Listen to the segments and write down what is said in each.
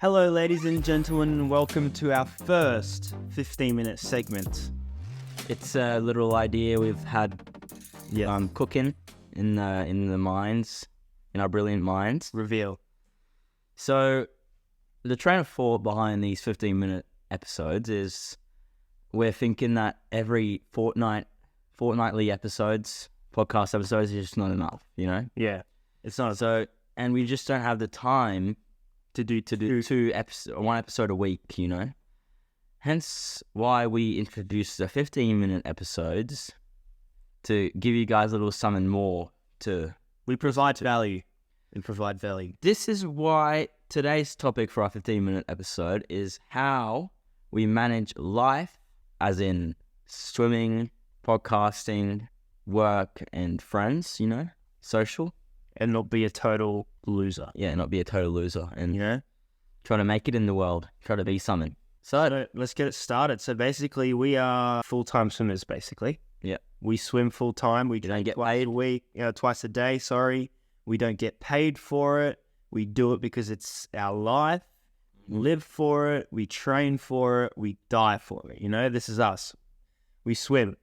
Hello, ladies and gentlemen, and welcome to our first 15-minute segment. It's a little idea we've had cooking in the minds, in our brilliant minds. Reveal. So the train of thought behind these 15-minute episodes is we're thinking that every fortnightly episodes, podcast episodes, is just not enough, you know? Yeah, it's not. So, and we just don't have the time to do one episode a week, you know? Hence why we introduced the 15-minute episodes to give you guys a little something more to... We provide value. This is why today's topic for our 15-minute episode is how we manage life, as in swimming, podcasting, work, and friends, you know, social. And not be a total loser. Yeah, not be a total loser. And, You know? try to make it in the world. Try to be something. So let's get it started. So basically, we are full-time swimmers, basically. Yeah. We swim full-time. We don't get twice paid. a week, twice a day, sorry. We don't get paid for it. We do it because it's our life. We live for it. We train for it. We die for it. You know, this is us. We swim.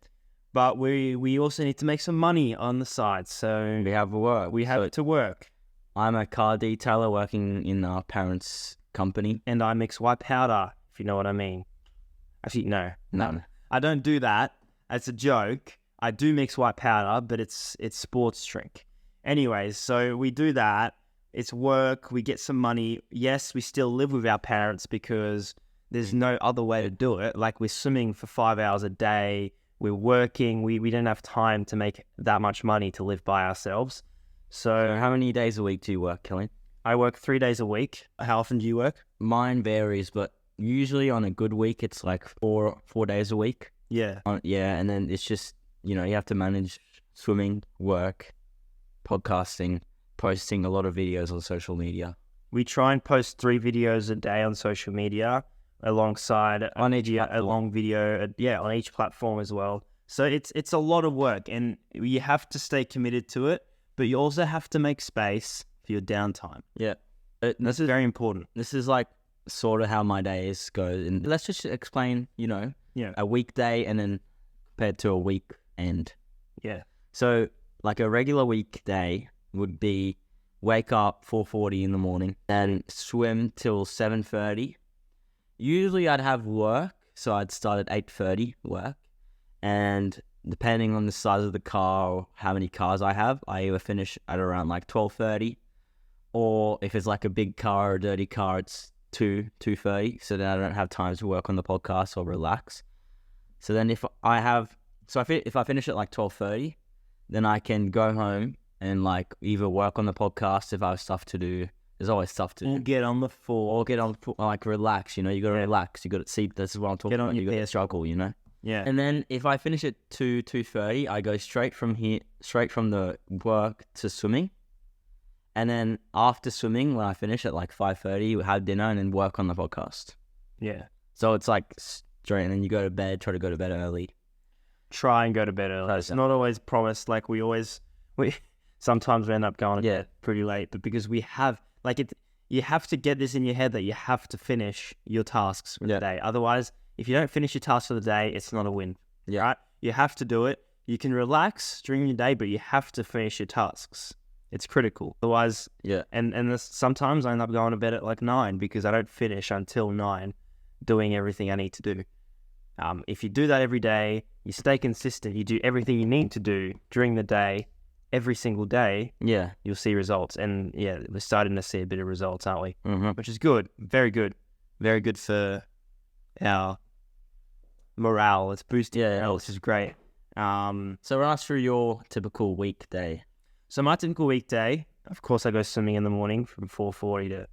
But we also need to make some money on the side. So we have work. we have to work. I'm a car detailer working in our parents' company. And I mix white powder, if you know what I mean. Actually, no. I don't do that. It's a joke. I do mix white powder, but it's sports drink. Anyways, so we do that. It's work. We get some money. Yes, we still live with our parents because there's no other way to do it. Like, we're swimming for 5 hours a day. We're working. We don't have time to make that much money to live by ourselves. So how many days a week do you work, Kelly? I work 3 days a week. How often do you work? Mine varies, but usually on a good week, it's like four days a week. Yeah. And then it's just, you know, you have to manage swimming, work, podcasting, posting a lot of videos on social media. We try and post 3 videos a day on social media alongside On each a platform. long video, on each platform as well. So it's a lot of work, and you have to stay committed to it, but you also have to make space for your downtime. Yeah. This is very important. This is like sort of how my days go. And let's just explain, you know, a weekday and then compared to a weekend. Yeah. So like a regular weekday would be wake up 4:40 in the morning and swim till 7:30. Usually I'd have work, so I'd start at 8:30 work. And depending on the size of the car or how many cars I have, I either finish at around like 12:30, or if it's like a big car or a dirty car, it's 2:30. So then I don't have time to work on the podcast or relax. So then if I finish at like 12:30, then I can go home and like either work on the podcast if I have stuff to do. There's always stuff to do. Or get on the floor. Or get on, like, relax, you know, you got to relax. You got to see, this is what I'm talking about. You got to struggle, you know? Yeah. And then if I finish at 2:30, I go straight from the work to swimming. And then after swimming, when I finish at like 5:30, we have dinner and then work on the podcast. Yeah. So it's like straight, and then you go to bed, try to go to bed early. Try and go to bed early. It's not always promised. Like, we sometimes we end up going to bed pretty late, but because we have, you have to get this in your head that you have to finish your tasks for the day. Otherwise, if you don't finish your tasks for the day, it's not a win. Yeah. Right? You have to do it. You can relax during your day, but you have to finish your tasks. It's critical. Otherwise, sometimes I end up going to bed at like 9 because I don't finish until 9 doing everything I need to do. If you do that every day, you stay consistent, you do everything you need to do during the day, every single day, you'll see results. And we're starting to see a bit of results, aren't we? Mm-hmm. Which is good. Very good. Very good for our morale. It's boosting morale, which is great. So run us through your typical weekday. So my typical weekday, of course, I go swimming in the morning from 4:40 to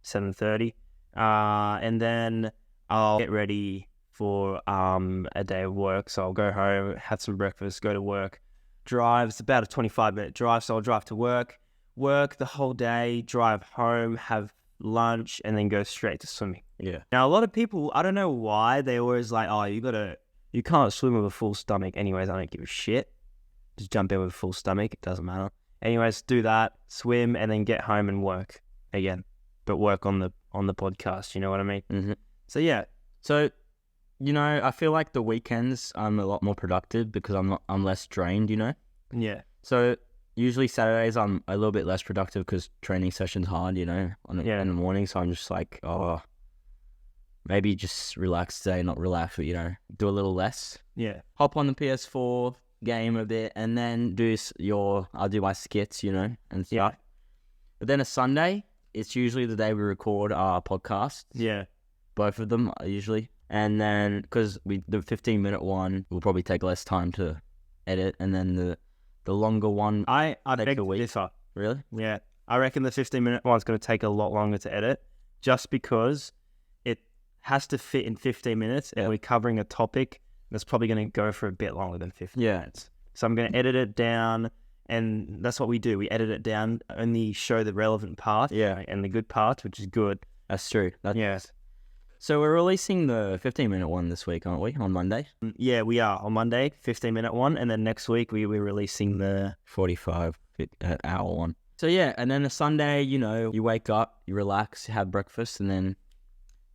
7:30. And then I'll get ready for a day of work. So I'll go home, have some breakfast, go to work. It's about a 25-minute drive, so I'll drive to work the whole day, drive home, have lunch, and then go straight to swimming. Yeah. Now, a lot of people, I don't know why, they always like, oh, you can't swim with a full stomach. Anyways, I don't give a shit. Just jump in with a full stomach. It doesn't matter. Anyways, do that, swim, and then get home and work again. But work on the on the podcast. You know what I mean? Mm-hmm. So yeah. So, I feel like the weekends I'm a lot more productive because I'm less drained. Yeah. So usually Saturdays I'm a little bit less productive because training session's hard. In the morning. So I'm just like, maybe just relax today, not relax, but do a little less. Yeah. Hop on the PS4 game a bit, and then I'll do my skits, and stuff. Yeah. But then a Sunday, it's usually the day we record our podcasts. Yeah. Both of them usually, and then because the 15-minute one will probably take less time to edit, and then the longer one I takes beg a to week. differ. Really? Yeah. I reckon the 15-minute one's going to take a lot longer to edit, just because it has to fit in 15 minutes, and we're covering a topic that's probably going to go for a bit longer than 15 minutes. So I'm going to edit it down, and that's what we do. We edit it down, only show the relevant part and the good parts, which is good. That's true. So we're releasing the 15-minute one this week, aren't we, on Monday? Yeah, we are. On Monday, 15-minute one, and then next week we're releasing the 45-hour one. So yeah, and then a Sunday, you wake up, you relax, you have breakfast, and then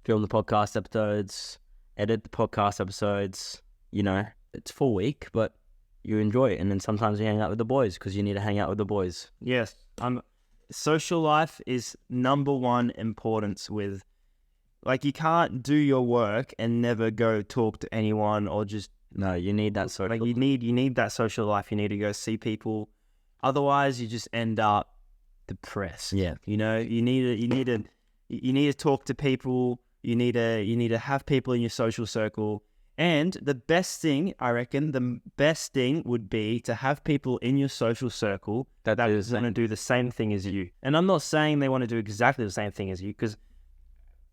film the podcast episodes, edit the podcast episodes. It's full week, but you enjoy it. And then sometimes you hang out with the boys because you need to hang out with the boys. Yes. Social life is number one importance with, like, you can't do your work and never go talk to anyone or just... No, you need that social life. You need that social life. You need to go see people. Otherwise, you just end up depressed. Yeah. You need to talk to people. You need to have people in your social circle. And the best thing, I reckon, would be to have people in your social circle that want to do the same thing as you. And I'm not saying they want to do exactly the same thing as you, because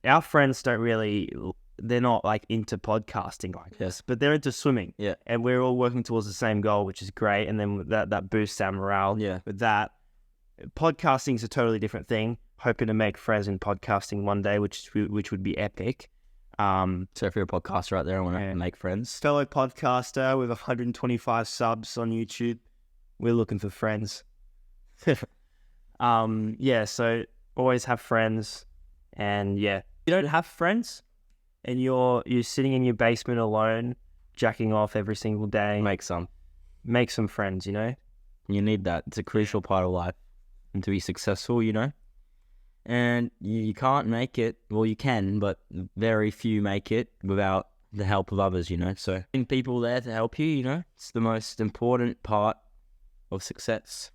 our friends they're not like into podcasting like this, but they're into swimming. Yeah. And we're all working towards the same goal, which is great. And then that boosts our morale. Yeah. With that, podcasting is a totally different thing. Hoping to make friends in podcasting one day, which would be epic. So if you're a podcaster out there and want to make friends, fellow podcaster with 125 subs on YouTube, we're looking for friends. So always have friends, and you don't have friends, and you're sitting in your basement alone, jacking off every single day. Make some friends. You need that. It's a crucial part of life, and to be successful, And you can't make it, well, you can, but very few make it without the help of others, So having people there to help you, it's the most important part of success.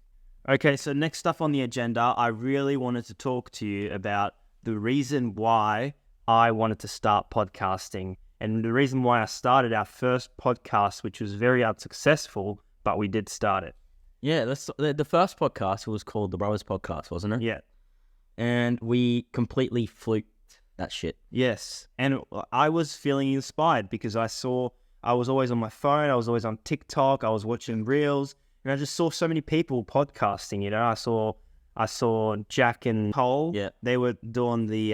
Okay, so next up on the agenda, I really wanted to talk to you about the reason why I wanted to start podcasting, and the reason why I started our first podcast, which was very unsuccessful, but we did start it. Yeah, the first podcast was called The Brothers Podcast, wasn't it? Yeah. And we completely fluked that shit. Yes. And I was feeling inspired because I was always on my phone. I was always on TikTok. I was watching Reels. And I just saw so many people podcasting, I saw Jack and Cole. Yeah. They were doing the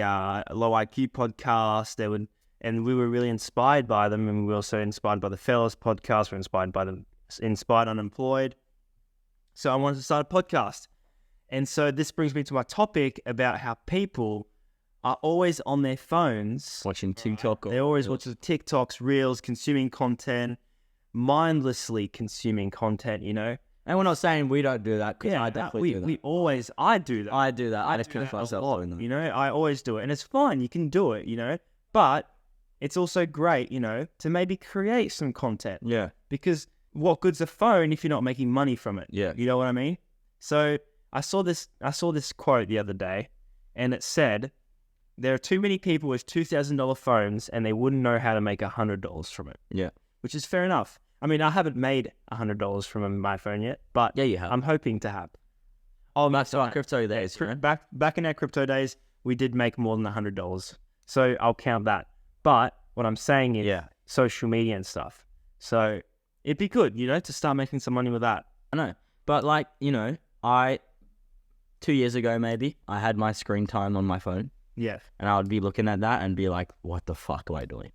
Low IQ podcast. And we were really inspired by them. And we were also inspired by the Fellas podcast. We're inspired by them, Inspired Unemployed. So I wanted to start a podcast. And so this brings me to my topic about how people are always on their phones. Watching TikTok. They're always watching TikToks, Reels, consuming content, mindlessly consuming content, And we're not saying we don't do that, because I definitely do that. I do that. I do that. I do that myself. I always do it. And it's fine. You can do it, But it's also great, to maybe create some content. Yeah. Because what good's a phone if you're not making money from it? Yeah. You know what I mean? So I saw this quote the other day, and it said, there are too many people with $2,000 phones and they wouldn't know how to make $100 from it. Yeah. Which is fair enough. I mean, I haven't made $100 from my phone yet, but yeah, you have. I'm hoping to have. That's our crypto days. Back in our crypto days, we did make more than $100. So I'll count that. But what I'm saying is social media and stuff. So it'd be good, to start making some money with that. I know. But 2 years ago, maybe, I had my screen time on my phone. Yeah. And I would be looking at that and be like, what the fuck am I doing?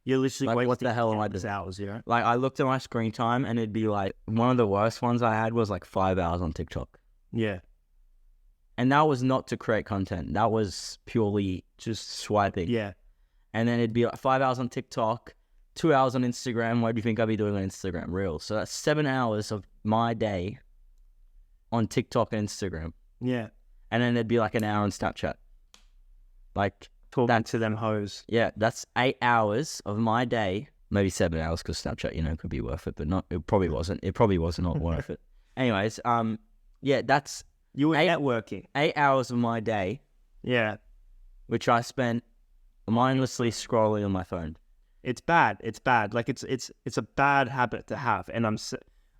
You're literally what the hell am I doing? Hours, I looked at my screen time and it'd be like, one of the worst ones I had was 5 hours on TikTok. Yeah. And that was not to create content. That was purely just swiping. Yeah. And then it'd be like 5 hours on TikTok, 2 hours on Instagram. What do you think I'd be doing on Instagram Reels? So that's 7 hours of my day on TikTok and Instagram. Yeah. And then it'd be like an hour on Snapchat. Like, Talking to them hoes. yeah, that's 8 hours of my day. Maybe 7 hours because Snapchat, you know, could be worth it, but not. It probably wasn't. It probably was not worth it. Anyways, yeah, that's You were networking. 8 hours of my day, Yeah. which I spent mindlessly scrolling on my phone. It's bad. It's bad. Like it's a bad habit to have. And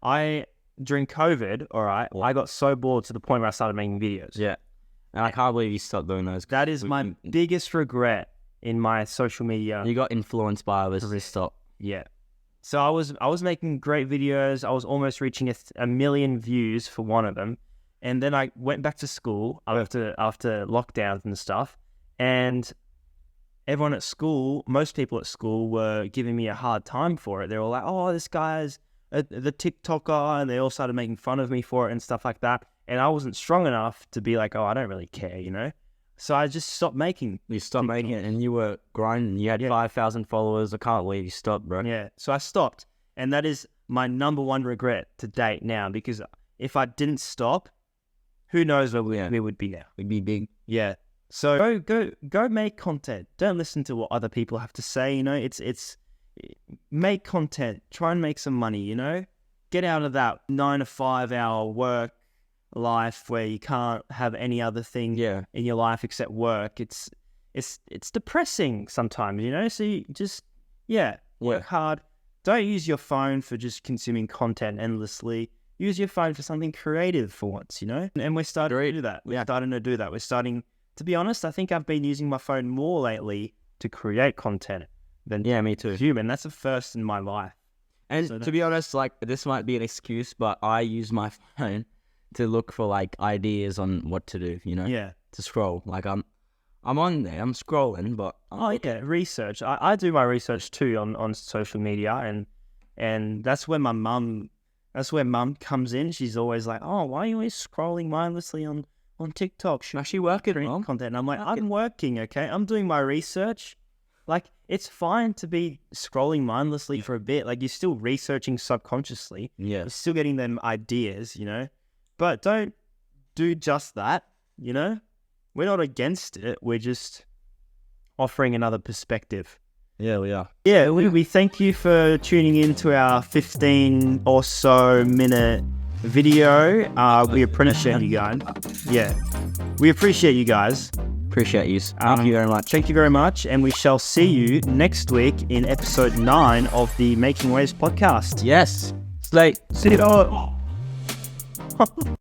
I during COVID, all right, I got so bored to the point where I started making videos. Yeah. And I can't believe you stopped doing those. That is my biggest regret in my social media. You got influenced by others to stop. Yeah. So I was making great videos. I was almost reaching a million views for one of them. And then I went back to school after lockdowns and stuff. And everyone at school, most people at school were giving me a hard time for it. They were like, oh, this guy's the TikToker. And they all started making fun of me for it and stuff like that. And I wasn't strong enough to be like, oh, I don't really care, you know? So I just stopped making. You stopped making it and you were grinding. You had 5,000 followers. I can't believe you stopped, bro. Yeah. So I stopped. And that is my number one regret to date now, because if I didn't stop, who knows where we would be now. We'd be big. Yeah. So go make content. Don't listen to what other people have to say, you know? It's make content. Try and make some money, you know? Get out of that 9 to 5 hour work life where you can't have any other thing in your life except work. It's depressing sometimes, you know? So you just work hard. Don't use your phone for just consuming content endlessly. Use your phone for something creative for once, you know? And we're starting to do that. We're starting to do that. We're starting, to be honest, I think I've been using my phone more lately to create content than me too. Human. That's a first in my life. And so to be honest, like, this might be an excuse, but I use my phone to look for like ideas on what to do, you know? Yeah. To scroll. Like I'm on there, I'm scrolling, but research. I do my research too on social media, and that's where mum comes in. She's always like, oh, why are you always scrolling mindlessly on TikTok? Should actually working on content? And I'm like, I'm working, okay? I'm doing my research. Like, it's fine to be scrolling mindlessly for a bit. Like, you're still researching subconsciously. Yeah. You're still getting them ideas, you know? But don't do just that, you know? We're not against it. We're just offering another perspective. Yeah, we are. Yeah, we thank you for tuning in to our 15 or so minute video. We appreciate you guys. Yeah, we appreciate you guys. Appreciate you. Thank you very much. Thank you very much. And we shall see you next week in episode 9 of the Making Waves podcast. Yes. Slate. See you.